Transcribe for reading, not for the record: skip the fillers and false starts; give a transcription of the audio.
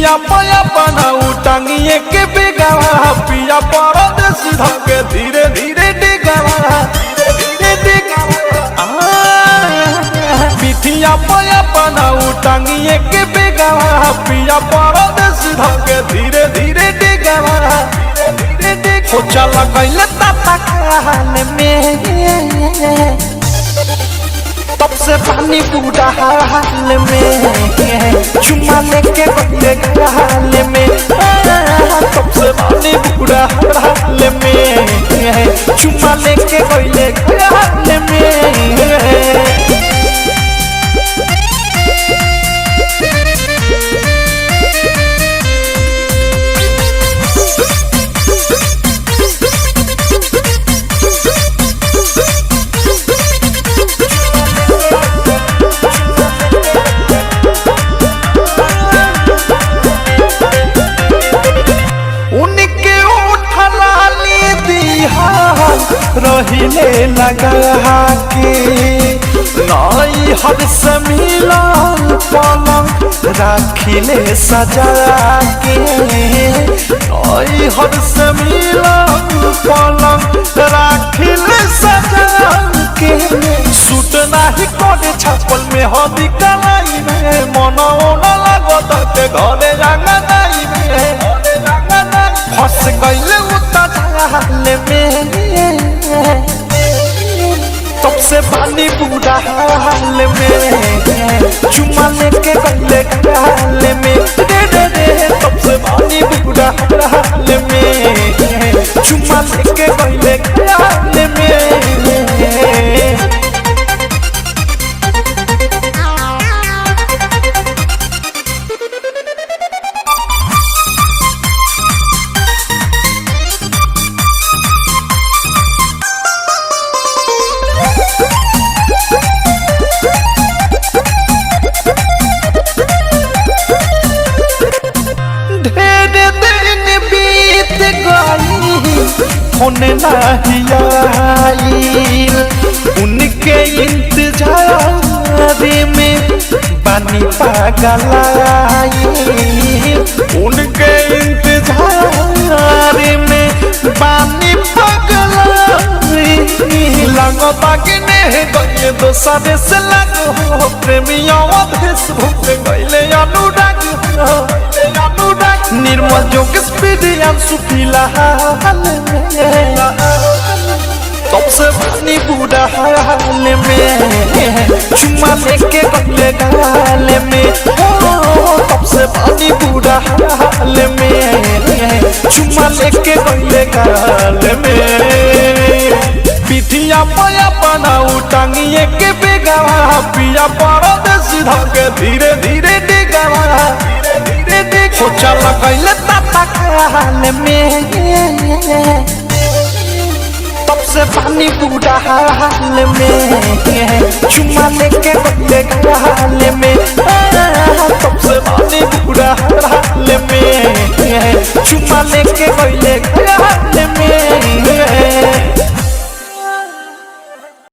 पिठिया पया बनाऊ टांगिए के बेगावा पिया परदेस धके धीरे धीरे डेगावा पिठिया पया बनाऊ टांगिए के बेगावा पिया परदेस धके धीरे धीरे डेगावा हो चला गइले ताता काल में तब से पानी बूढ़ा हाल में चुम्मा लेके गले हाल में तब से पानी बूढ़ा हाल में चुम्मा लेके गले हाल में रहिले लगा के नई हद से मिलन पलंग राखिले सजा के नई हद से मिलन पलंग राखिले सजा के सूट नाही करे छापल में हदी कलाई में मन न लागत के घरे रंगा नाई में फंस गइले उता झाल में तब से पानी बूढ़ा हाल में चुम्मा लेके गले हाल में तब से पानी बूढ़ा हाल में चुम्मा लेके गले हाल में होने नहीं आईल उनके इंतजार में बानी पागल आईल उनके इंतजार में बानी पागल लगता कि नहीं गए दोसरे से लगो प्रेमियों देश भूख गए अनुराग निर्मल जोग स्पीड सुखीला हाल में तब से पानी बूढ़ा हाल में चुम्मा लेके गले गाल में तब से पानी बूढ़ा हाल में चुम्मा लेके गले गाल में पिठिया पया बनाऊ टांगिए के बेगावा पिया परदेस धके धीरे धीरे डेगावा हो चला गइले ताता काल में तब से पानी बूढ़ा हाल में चुम्मा लेके गले हाल में तब से पानी बूढ़ा हाल में चुम्मा लेके गले हाल में